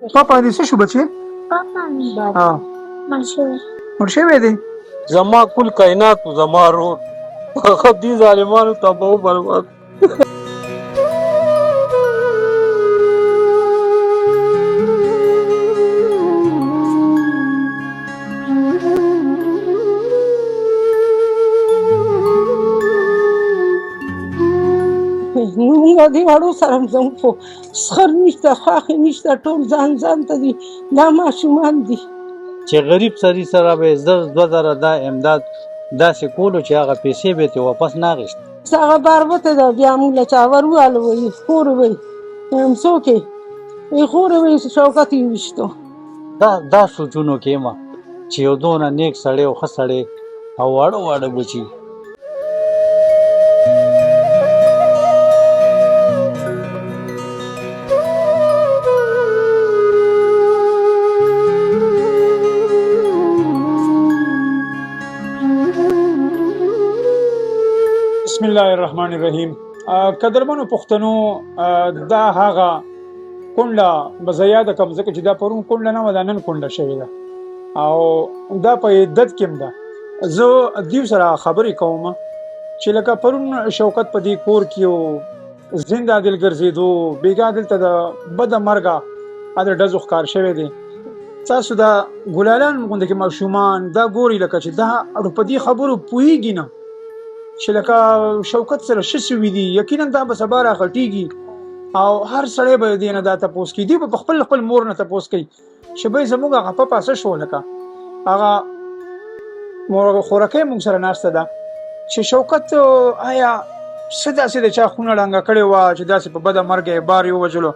پاپا دې څه شو بچې؟ پاپا مې مړ شوی. مړ شوی دی؟ زما کل کائنات زما رور هغه دې ظالمانو تباہ و برباد. موږ دې واړو سره ځم خو سخر نشته، خواښې نشته، ټول ځان ته دي. دا ماشومان دي چې غریب سړي سره به یې 1000 دا امداد داسې کولو چې هغه پیسې به یې واپس نه اخیستې. هغه بار وته ده بیا موږ له چا ور ووالو وایي خور وایي ویم څوک یې وایي خور وایي شوکت یې ویشتو. دا سوچونو کې یم چې یو دونه نیک سړی او ښه سړی او واړه بچي بسم الله الرحمن الرحیم. قدرمنو پښتنو، دا هغه کونډه به زه یاده کړم ځکه چې دا پرون کونډه نه وه، دا نن کونډه شوې ده او دا په عدت کې هم ده. زه دیو سره خبرې کوم چې لکه پرون شوکت په دې کور کې و، زنده دل ګرځېدو، بېګا دلته د بده مرګه د ډزو ښکار شوی دی. تاسو دا ګلالان غوندې کې ماشومان دا ګوري لکه چې دا په دې خبرو پوهېږي نه چې لکه شوکت سره څه سوي دي. یقینا دا به سبا راغټېږي او هر سړی به دې نه دا تپوس کوي. دوی به په خپل مور نه تپوس کوي چې بهی زموږ هغه پپا څه شو، لکه هغه خورکۍ موږ سره ناسته ده چې شوکت آیا څه داسې د چا خونه ړنګه کړې وه چې داسې په بده مرګه یې بار یې ووژلو.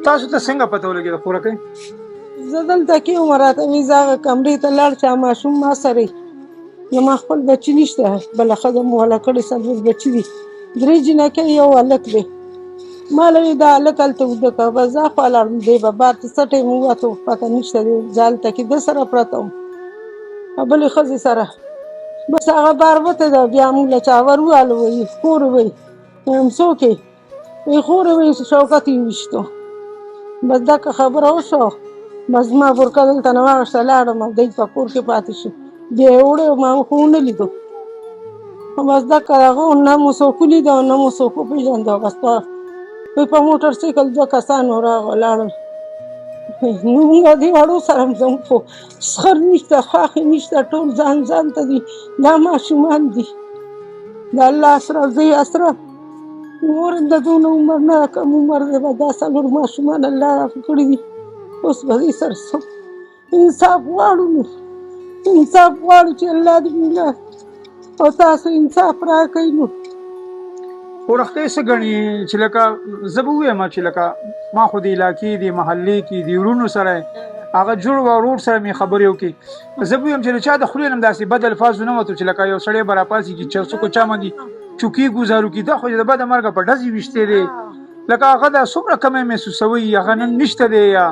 تاسو ته څنګه پته ولګېده خورکۍ؟ زه دلته کې وم، راته وایي زه هغه کمرې ته لاړ چې ماشوم ما سره زما خپل بچي نشته، بله ښځه مو والا کړې 4 بچي دي، 3 جینکۍ یو هلک دی. ما له وایي دا هلک هلته وده کړه، بس زه خوا لاړم. دی به بار ته څه ټایم ووتو پته نشته دی، زه هلته کې ده سره پرته وم بلې ښځې سره. بس هغه بار وته ده بیا موږ له چا ور ووالو وایي خور وایي ویم څوک یې وایي خور وایي شوکت یې ویشتو. بس دکه خبره وشوه، بس ما برکه دلته نه واخېسته لاړم او دی په کور کې پاتې شو. بیا یې وړی ما خو ونه لیدو، بس دکه هغه نه مو څوک ولیده نه مو څوک وپېژانده. بس په موټر سایکل 2 کسان ولاړل. نو موږ دې واړو سره ځم خو سخر نشته، خواښې نشته، ټول ځان ته دي. دا ماشومان دي د الله اسره، زه یې اسره نور د دونه عمر نه کم عمر دی. به دا 4 ماشومان الله راکړي دي. اوس به دې سره انصاف غواړو، نو انصاف غواړو چې الله دې موږ او تاسو انصاف راکړئ. نو خورختۍ څه ګڼي چې لکه زه به ووایم چې لکه ما خو د علاقې د محلې کې د وروڼو سره هغه جوړ و ورور سره مې خبرې وکړي. زه به ووایم چې د چا د خولې نه هم داسې بد الفاظ نه وتو چې لکه یو سړی به راپاڅېږي چې څوک چا باندې چوکۍ ګزارو کړي. دا خو د بده مرګه په ډزې ویشتې دی، لکه هغه دا څومره کمی محسوسوي، هغه نن نشته دی. یا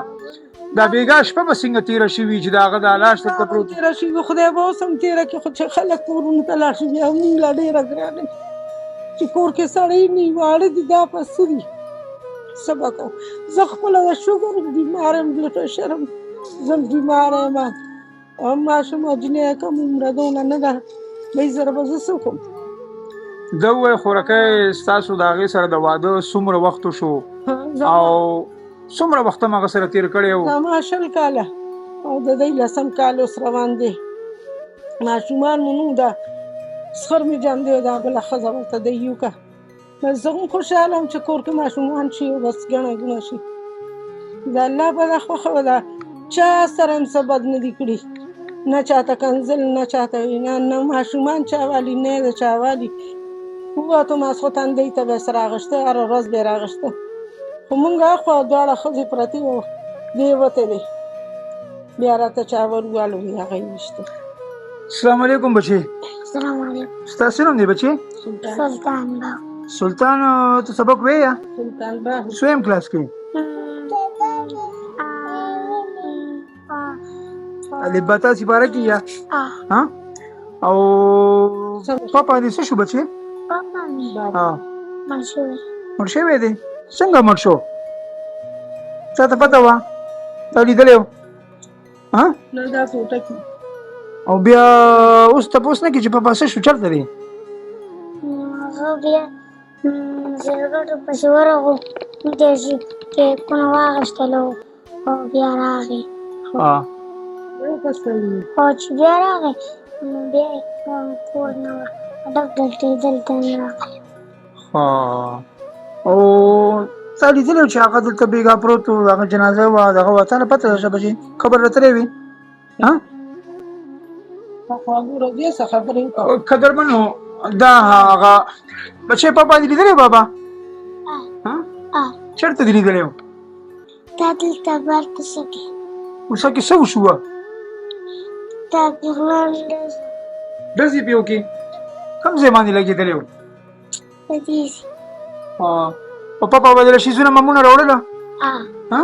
دا بېګا شپه به څنګه تېره شوي چې د هغه دا لاش درته پروت تېره شوي، خدای به اوس هم تېره کړي. خو چې خلک کورونو ته لاړ شي بیا موږ لا ډېره ګرانه چې کور کې سړی نه وي، واړه دي، دا په څه دي څه به کوو. زه خپله د شوګر بیمار یم، بلډ پرېشر یم، زه بیماره یم. ماشوم جنۍ کم عمره دونه نه ده، بهی سره به زه څه وکړم. ده ووایي خورکۍ ستاسو د هغې سره د واده څومره وخت شو او څومره وخت هم هغه سره تېر کړی و؟ زما 20 کاله او د دی 10 کال اوس روان دی. ماشومان مو نو ده سخر مې جان دی، دا بله ښځه ورته دی یو که. بس زه هم خوشحاله یم چې کور کې ماشومان شي او بس ګڼه ګوڼه شي. د الله بده خوښه وه، ده چا سره هم څه بد نه دي کړي، نه چاته کنځل، نه چاته وینا، نه ماشومان چا والي نه د چا والي. ووتو ماسخوتن دی ته به یې سره اغوښته، هره ورځ به یې راغوښته. خو مونږ اخوا دواړه ښځې پرتې وو، دی وتی دی بیا راته چا ور ووالو هغه یې ویشته. السلام علیکم بچې. السلام علیکم. ستاسو نوم دی بچې؟ سلطان با. سلطان ته سبق وایې؟ سلطان با څویم کلاس کې؟ الف با تا سپاره کې یا ها؟ او پاپا دې څه شو بچې؟ پاپا مې مړ شوی. مړ شوی دی؟ څنګه مړ شو؟ تا ته پته وه؟ تا لیدلی و ها نه دا ټوټه کې او بیا اوس تپوس نه کړي چې پاپا څه شو چېرته دی هغه بیا زرګټو پسې ورغلو داسې کیکونه واخیستلو او بیا راغی ها او چې بیا راغی نو بیا یې کور نه ډک دلته نه راغلی او تا لیدلی و چې هغه دلته بېګا پروت و هغه جنازه وه دغه وه تا نه پته ده شبه چې خبر راته وي ها خواږه دې څه خبرې وکړه قدرمنو دا هغه بچی پاپا دې لیدلی و بابا ها چېرته دې لیدلی و دا دلته بار کوڅه کې کوڅه کې څه وشوه دا پیغلان ډزې پې وکړې کوم ځای باندې لګېدلی و په دې او پاپا به دې له شیزونه ممونه راوړله ها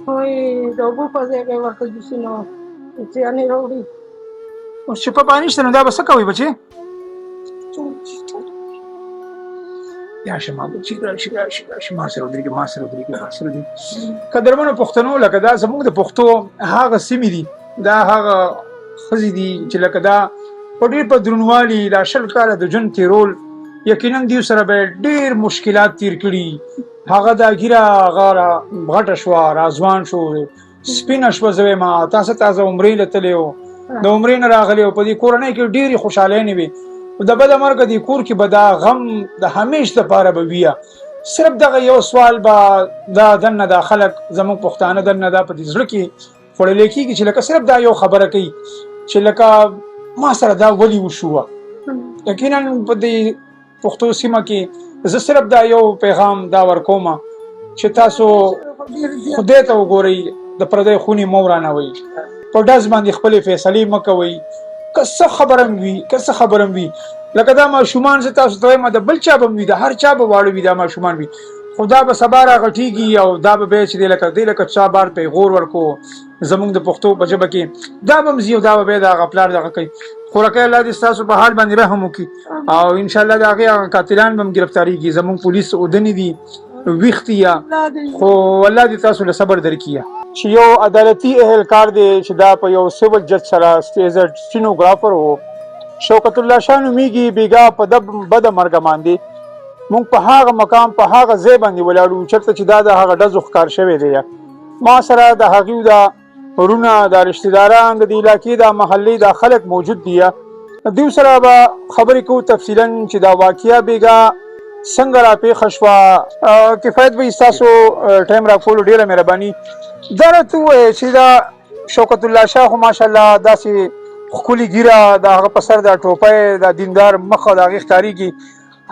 وایي د اوبو په ځای کې ورته جوسونه چیانې راوړي اوس چې پاپا نشته نو دا به څه کوئ بچې راشه ما بچې راشي ما سره ودرېږه قدرمنو پښتنو لکه دا زموږ د پښتو هغه سیمې دي دا هغه ښځې دي چې لکه دا په ډېر په دروندوالي دا 20 کاله د ژوند تېرول یقینا دوی سره به ډېر مشکلات تیر کړي هغه دا ږیره هغه غټه شوه راځوان شو سپینه شوه زه وایم تاسو تازه عمرې له تللی و د عمرې نه راغلی و په دې کورنۍ کې ډېرې خوشحالۍ وي د بده مرګه دې کور کې به دا غم د همیش دپاره به وي صرف دغه یو سوال به دا دننه دا خلک زموږ پښتانه دننه دا په دې زړه کې خوړلی کېږي چې لکه صرف دا یو خبره کوي چې لکه ما سره دا ولې وشوه یقینا په دې پښتو سیمه کې زه صرف دا یو پیغام دا ورکوم چې تاسو خدای ته وګورئ د پردی خونې مه ورانوئ په ډز باندې خپلې فیصلې مه کوئ که څه خبره هم وي لکه دا ماشومان زه تاسو ته وایم د بل چا به هم وي د هر چا به واړه وي دا ماشومان وي خو دا به سبا راغټېږي او دا به بیا چې دی لکه چا بار پیغور ورکو زموږ د پښتو په ژبه کې دا به هم ځي او دا به بیا د هغه پلار دغه کوي خو رقیه الله دې ستاسو په حال باندې رحم وکړي او انشاءالله د هغې قاتلان به هم ګرفتارېږي زموږ پولیس اودنې دي ویښ دي خو الله دې تاسو له صبر درکړي چې یو عدالتي اهلکار دی چې دا په یو سیول جج سره سټینوګرافر و شوکت الله شاه نومیږي بېګا په بده مرګه باندې مونږ په هغه مقام په هغه ځای باندې ولاړو چېرته چې دا د هغه ډزو ښکار شوی دی ما سره د هغوی دا ورونه دا رشتهداران د دې علاقې دا محلې دا خلک موجود دي دوی سره به خبرې کوو تفصیلا چې دا واقعه بېګا څنګه راپېښه شوه کفایت به ستاسو ټایم راکولو ډېره مهرباني دا راته ووایه چې دا شوکت الله شاه خو ماشاءالله داسې ښکلې ږیره د هغه په سر دا ټوپی دا دیندار مخ د هغې ښکارېږي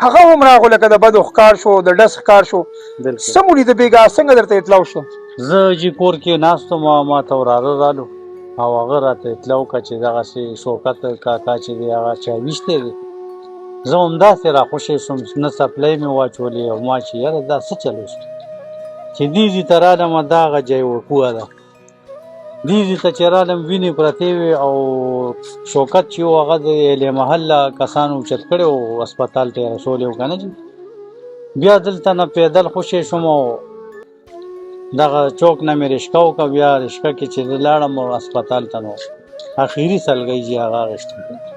هغه هم راغو لکه د بدو ښکار شو د ډز ښکار شو څه مو لیده بېګا څنګه درته اطلاع شو زه چې کور کې ناست وم ما ته وراره رالو او هغه راته اطلاع وکړه چې دغسې شوکت کاکا چې دی هغه چا ویشتی دی زه همداسې راخوشی شوم نه څپلۍ مې واچولې او ما چې یاره دا څه چل وشو چې دې ځي ته رالم دا هغه جای وقوعه ده دې ځي ته چې رالم وینې پرتې وې او شوکت چې و هغه د اهل محله کسانو اوچت کړی و هسپتال ته یې رسولی و که نه جي بیا دلته نه پیدل خوشی شوم او دغه چوک نه مې رشکه وکړه بیا رشکه کې چې زه لاړم هسپتال ته نو اخري سلګۍ چې هغه اخېستی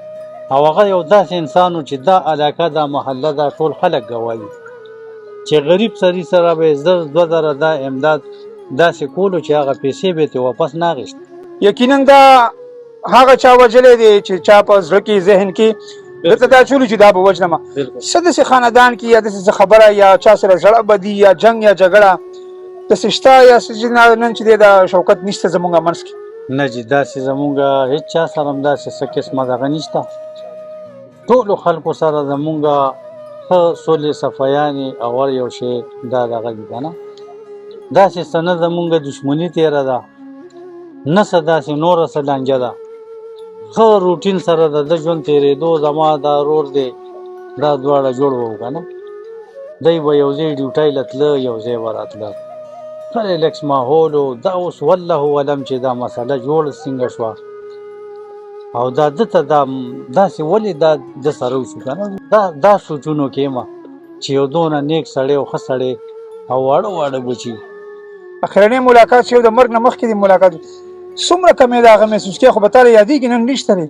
او هغه یو داسې انسان و چې دا علاقه دا محله دا ټول خلک ګواهي چې غریب سړي سره به یې 2,000 دا امداد داسې کولو چې هغه پیسې به یې واپس نه اخېستې یقینا دا هغه چا وجلی دی چې چا په زړه کې ذهن کې درته دا چولو چې دا به وجنمه څه داسې خاندان کې یا داسې خبره یا چا سره زړه بدي یا جنګ یا جګړه داسې شته یا نن چې دی دا شوکت نشته زموږ منځ کې نه جي داسې زموږ هېڅ چا سره هم داسې څه قسمه دغه نشته ټولو خلکو سره زموږ ښه سولې صفایانې او هر یو شی دا دغه دي که نه داسې څه نه زموږ دشمني تېره ده نه څه داسې نوره څه لانجه ده ښه روټین سره د ده ژوند تېرېدو زما دا رور دی دا دواړه جوړ وو که نه دی به یو ځای ډیوټۍ له تله یو ځای به راتله ښه ریلکس ماحول و دا اوس والله علم چې دا مسله جوړه څنګه شوه او دا ده ته دا داسې ولې دا ده سره وشو که نه دا سوچونو کې یم چې یو دونه نیک سړی او ښه سړی او واړه واړه بچي اخرنی ملاقات شو د مرګ نه مخکې د ملاقات څومره کمې د هغه محسوس کې خو به تاله یادېږي نن نشته دی.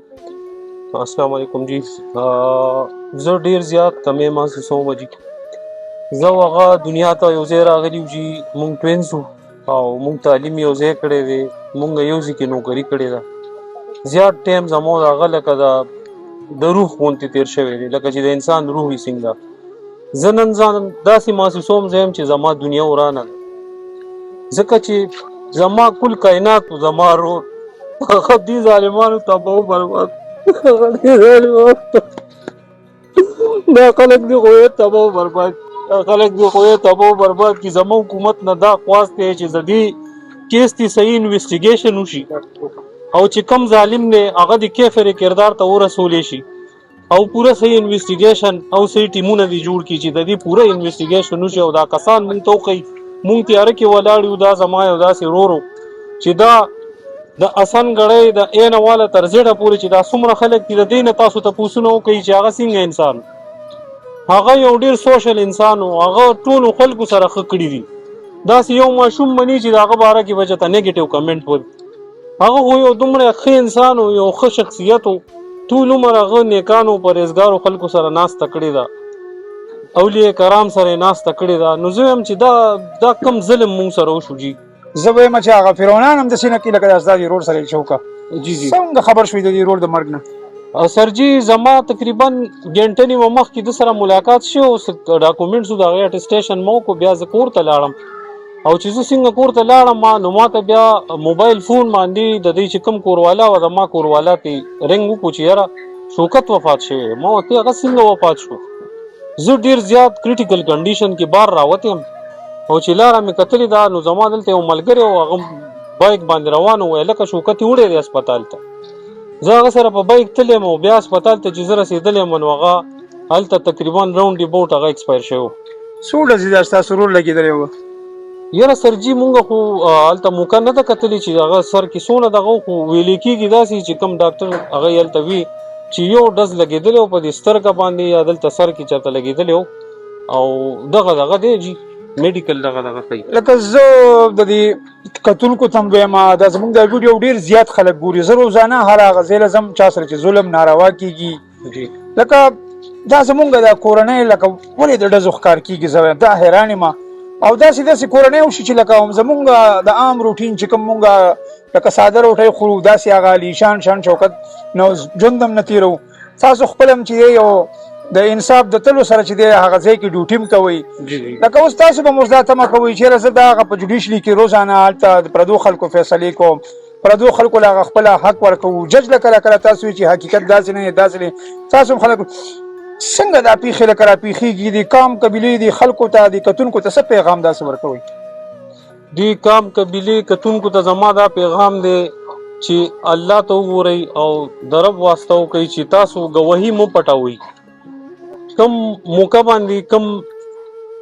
السلام علیکم جی. زه ډیر زیات کمې محسوسوم جی. زه هغه دنیا ته یو ځای راغلی جی، مونږ ټوینز وو او مونږ تعلیم یو ځای کړی دی، مونږ یو ځای کې نوکري کړې ده. زیات ټایم زموږ هغه لکه د روح غوندې تېر شوی دی، لکه چې د انسان روح وي څنګه. زه نن ځان داسې محسوسوم زم چې زما دنیا ورانه ده، ځکه چې زما کل کائنات زما رور هغه دې ظالمانو تباه و برباد دا خلک دې خو یې تباه و برباد کی زما حکومت نه دا خواست دی چې زدي کیس تی صحیح انویسټیګیشن وشي او چې کم ظالم نه هغه د کیفر کردار ته ورسولې شي او پوره صحیح انویسټیګیشن او صحیح ټیمونه دی جوړ کی چې د دې پوره انویسټیګیشن وشي او دا کسان مونږ ته کوي مونږ تیار کې ولاړ یو دا زما یو داسې رورو چې دا د اسن غړې د عین والا تر زړه پورې چې دا څومره خلک دي د دین تاسو ته پوښتنه وکړي چې هغه څنګه انسان هغه یو ډیر سوشل انسان او هغه ټول خلکو سره خکړی دي. دا یو ماشوم منی چې داغه باره کې وجه ته نیگیټیو کمنټ وایي، هغه یو دومره ښه انسان او یو ښه شخصیت او ټول عمر هغه نیکانو پرهیزګارو خلکو سره ناسته کړې ده، اولیاء کرام سره ناسته کړې ده. نو زه هم چې دا کم ظلم مونږ سره وشو جی. زه به یم چې هغه فرعونان هم داسې نه کوي لکه دا ستا د رور سره شوکه. جی جی څنګه خبر شوې د دې رور د مرګ نه؟ سر جی زما تقریبا ګنټه نیمه مخکې د سره ملاقات شو، ډاکومنټس د هغې اټسټیشن مو کو، بیا زه کور ته لاړم او چې زه څنګه کور ته لاړم نو ما ته بیا موبایل فون باندې د دې چې کوم کوروالا و د ما کوروالا ته رنګ وکړو چې یاره شوکت وفات شوی. ما ورته هغه څنګه وفات شو؟ زه ډېر زیات کریټیکل کنډیشن کې بار راوتم او چې لاره مې کتلې ده نو زما دلته یو ملګری و هغه بایک باندې روان و، لکه شوکت یې وړی دی هسپتال ته. زه هغه سره په بایک تللی او بیا هسپتال ته چې زه رسېدلی یم نو هغه هلته تقریبا راونډ اباوټ هغه ایکسپایر شوی و. څو ورځې دا ستاسو رور لګېدلی و؟ یاره سر جي مونږ خو هلته موقع نه ده کتلې چې هغه سر کې څونه دغه خو ویلې کېږي داسې چې کوم ډاکټر هغه یې هلته وي چې یو ډز لګېدلی و په دې سترګه باندې یا دلته سر کې چېرته لګېدلی و او دغه دی جي میډیکل دغه کوي. لکه زه د دې کتونکو ته هم دویم دا زموږ دا ویډیو ډېر زیات خلک ګوري. زه روزانه هر هغه ځای له ځم چا سره چې ظلم ناروا کېږي لکه دا زموږ دا کورنۍ لکه ولې د ډزو ښکار کېږي زه دا حیران یم او داسې کورنۍ وشي چې لکه زموږ د عام روټین چې کوم مونږ لکه ساده روټۍ خورو داسې هغه عالیشان شان شوکت نو ژوند هم نه تېرو. تاسو خپل هم چې یو د انصاف د تلو سره چې دی هغه ځای کې ډیوټي هم کوئ لکه اوس تاسو به موږ دا تمه کوئ چې زه د هغه په جوډیشلي کې روزانه هلته د پردو خلکو فیصلې کوم، پردو خلکو له هغه خپله حق ورکوو. جج له کله تاسو وایي چې حقیقت داسې نه دی داسې دی. تاسو هم خلک څنګه دا پیښې لکه راپېښېږي د کام قبیلې د خلکو ته د کتونکو ته څه پیغام داسې ورکوئ؟ د کام قبیلې کتونکو ته زما دا پیغام دی چې الله ته وګورئ او د رب واسطه وکړئ چې تاسو ګواهي مه پټوئ. کم موقع باندې کم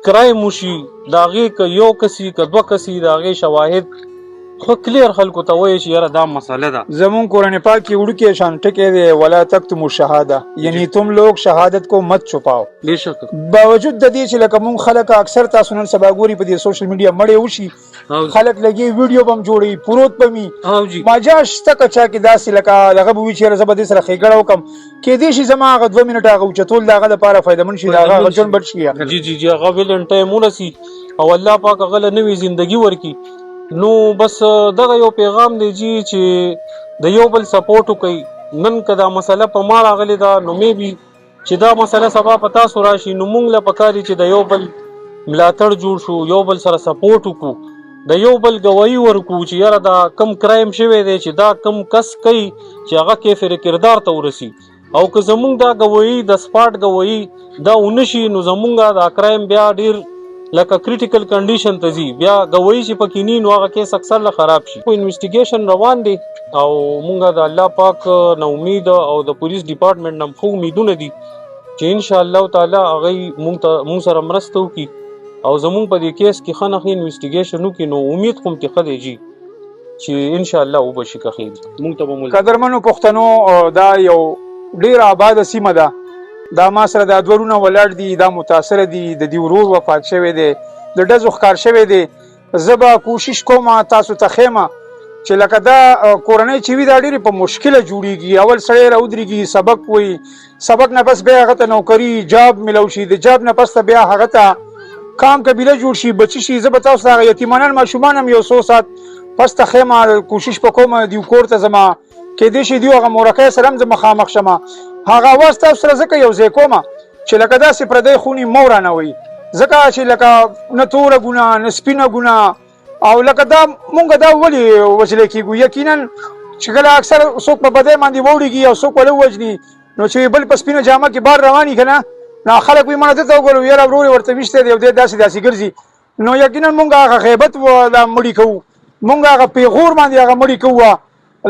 کرایم وشي د هغې که یو کسي که دوه کسي د هغې شواهد خو کلیر خلکو ته وایي چې یاره دا مسئله ده. زمون قرآن پاک کی وړوکی شان ټکی دی ولا تکتموا الشهاده، یعنی تم لوگ شهادت کو مت چھپاؤ. بېشک باوجود د دې چې لکه مونږ خلک اکثر تاسو نن سبا ګوري په دې سوشل میډیا مړې وشي خلک لګي ویډیو بم جوړي پروت بمي ماجاش تک چا کې داسې لکه هغه به وي چې زه به دې سره ښېګړه وکړم کېدای شي زما هغه 2 منټه هغه اوچتول د هغه لپاره فایدهمند شي د هغه ژوند بد شي. جی هغه ویلن ټایم ونسي او الله پاک هغه له نوې زندګي ورکړي. نو بس دغه یو پیغام دی جی چې د یو بل سپورټ وکړئ. نن که دا مسله په ما راغلې ده نو میبي چې دا مسله سبا په تاسو راشي نو مونږ له پکار دي چې د یو بل ملاتړ جوړ شو، یو بل سره سپورټ وکړو، د یو بل ګواهي ورکړو چې یاره دا کم کرایم شوی دی چې دا کم کس کوي چې هغه کیفر کردار ته ورسي او که زمونږ دا ګواهي د سپاټ ګواهي دا ونشي نو زمونږ دا کرایم بیا ډیر لکه کریټیکل کنډیشن ته ځي، بیا ګواهي چې پکې ني نو هغه کیس اکثر له خراب شي. انویسټیګیشن روان دی او مونږ د الله پاک نه امید او د پولیس ډپارټمنټ نه خو امیدونه دي چې ان شاء الله تعالی هغه مونږ سره مرسته وکړي او زمونږ په دې کیس کې ښه نه ښه انویسټیګیشن وکړي. نو امید کوم چې ښه دی جي چې ان شاء الله وبشي که خیر مونږ ته به قدرمنو پښتنو دا یو ډیر آباده سیمه ده. دا ما سره دا دورونه ولاړ دي دا متاثره دي د دې ورور وفات شوی دی د ډزو ښکار شوی دی زه به کوشش کوم تاسو ته ښیم چې لکه دا کورنۍ چې وي دا ډېرې په مشکله جوړېږي. اول سړی راودرېږي، سبق وایي، سبق نه پس بیا هغه ته نوکري جاب میلو شي، د جاب نه پس ته بیا هغه ته کام قبیله جوړ شي، بچي شي. زه به تاسو ته هغه یتیمانان ماشومان هم یو څو ساعت پس ته ښیم، کوشش به کوم دیو کور ته ځمه، کیدای شي دیو هغه مورکۍ سره هم زه مخامخ شمه. هغه اواز تاسو سره ځکه یو ځای کومه چې لکه داسې پردی خونې مه ورانوئ، ځکه چې لکه نه توره ګناه نه سپینه ګناه، او لکه دا مونږ دا ولې وژلی کېږو؟ یقینا چې کله اکثر څوک په بدۍ باندې واوړېږي او څوک ولې ووژني، نو چې بل په سپینه جامه کې بار روان وي که نه، نو خلک وایي مړه ده ته وګورو یاره ورور یې ورته ویشتی دی او دی داسې داسې ګرځي. نو یقینا مونږ هغه غیبت دا مړي کوو، مونږ هغه پیغور باندې هغه مړي کوو.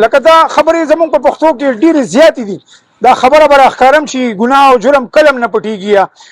لکه دا خبرې زمونږ په پښتو کې ډېرې زیاتې دي. دا خبره به راښکارم چې ګناه او جرم کله هم نه پټېږي.